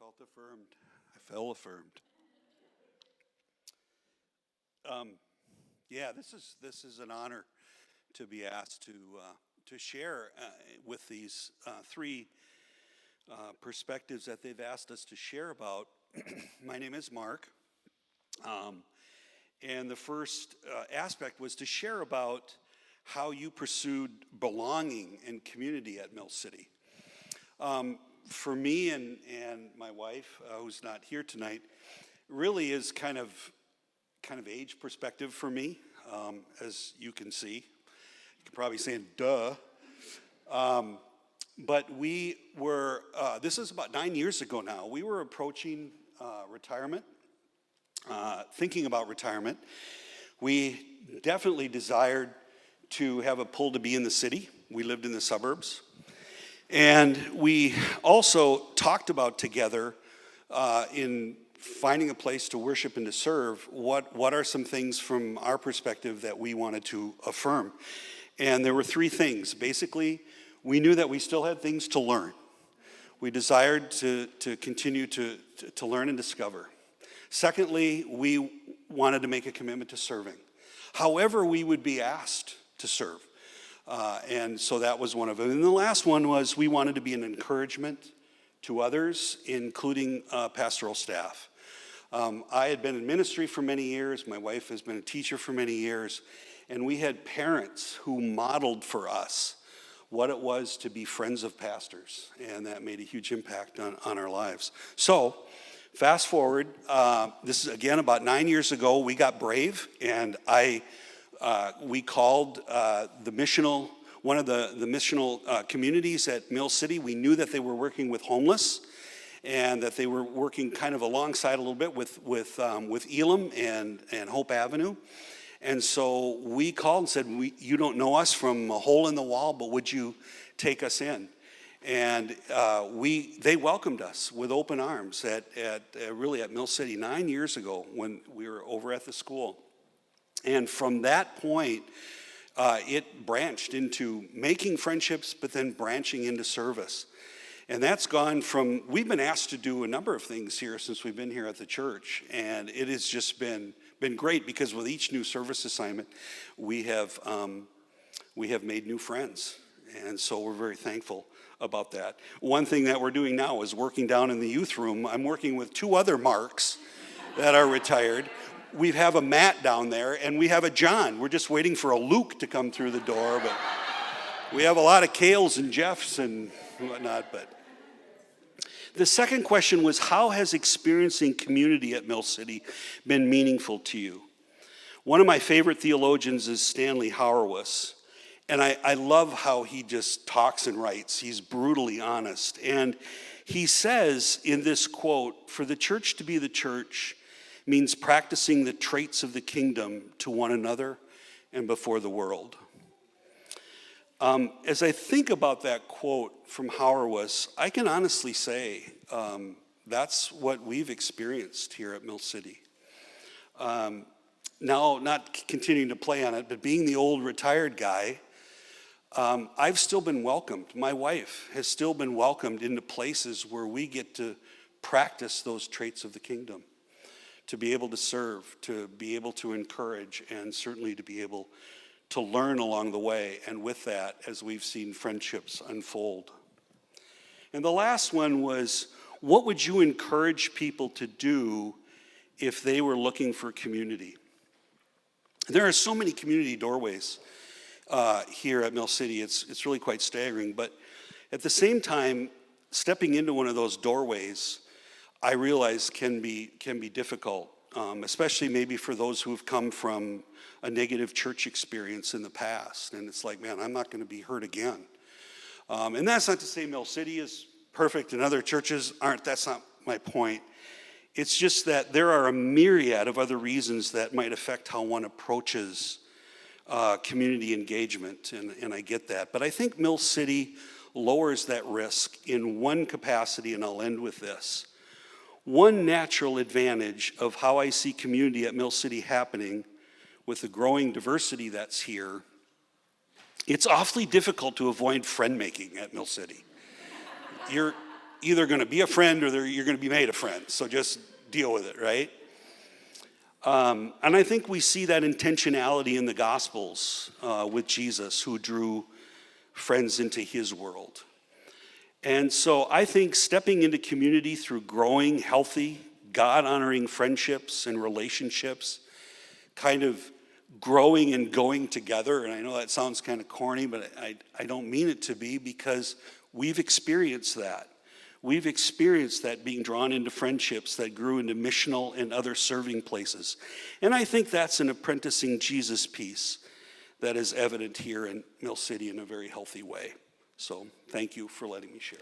felt affirmed. I felt affirmed. This is an honor to be asked to share with these three perspectives that they've asked us to share about. My name is Mark, and the first aspect was to share about how you pursued belonging and community at Mill City. For me and my wife, who's not here tonight, really is kind of age perspective for me, as you can see. You can probably say, duh. But we were, this is about 9 years ago now, we were approaching retirement, thinking about retirement. We definitely desired to have a pull to be in the city. We lived in the suburbs. And we also talked about together in finding a place to worship and to serve, what are some things from our perspective that we wanted to affirm. And there were three things. Basically, we knew that we still had things to learn. We desired to continue to learn and discover. Secondly, we wanted to make a commitment to serving. However we would be asked to serve. And so that was one of them. And the last one was we wanted to be an encouragement to others, including pastoral staff. I had been in ministry for many years. My wife has been a teacher for many years. And we had parents who modeled for us what it was to be friends of pastors. And that made a huge impact on our lives. So fast forward, this is again about 9 years ago, we got brave, and we called the missional, one of the missional communities at Mill City. We knew that they were working with homeless, and that they were working kind of alongside a little bit with Elam and Hope Avenue. And so we called and said, you don't know us from a hole in the wall, but would you take us in? And they welcomed us with open arms at Mill City 9 years ago when we were over at the school. And from that point, it branched into making friendships, but then branching into service. And that's gone from, we've been asked to do a number of things here since we've been here at the church. And it has just been great, because with each new service assignment, we have made new friends. And so we're very thankful about that. One thing that we're doing now is working down in the youth room. I'm working with two other Marks that are retired. We have a Matt down there, and we have a John. We're just waiting for a Luke to come through the door, but we have a lot of Kales and Jeffs and whatnot. But the second question was, how has experiencing community at Mill City been meaningful to you? One of my favorite theologians is Stanley Hauerwas, and I love how he just talks and writes. He's brutally honest, and he says in this quote, "For the church to be the church means practicing the traits of the kingdom to one another and before the world." As I think about that quote from Hauerwas, I can honestly say that's what we've experienced here at Mill City. Now, not continuing to play on it, but being the old retired guy, I've still been welcomed. My wife has still been welcomed into places where we get to practice those traits of the kingdom. To be able to serve, to be able to encourage, and certainly to be able to learn along the way. And with that, as we've seen friendships unfold. And the last one was, what would you encourage people to do if they were looking for community? There are so many community doorways here at Mill City. It's really quite staggering. But at the same time, stepping into one of those doorways, I realize can be difficult, especially maybe for those who have come from a negative church experience in the past. And it's like, man, I'm not going to be hurt again. And that's not to say Mill City is perfect and other churches aren't. That's not my point. It's just that there are a myriad of other reasons that might affect how one approaches community engagement, and I get that. But I think Mill City lowers that risk in one capacity, and I'll end with this. One natural advantage of how I see community at Mill City happening with the growing diversity that's here, it's awfully difficult to avoid friend making at Mill City. either going to be a friend or you're going to be made a friend. So just deal with it, right? And I think we see that intentionality in the Gospels with Jesus, who drew friends into his world. And so I think stepping into community through growing, healthy, God-honoring friendships and relationships, kind of growing and going together, and I know that sounds kind of corny, but I don't mean it to be, because we've experienced that. We've experienced that, being drawn into friendships that grew into missional and other serving places. And I think that's an apprenticing Jesus piece that is evident here in Mill City in a very healthy way. So thank you for letting me share.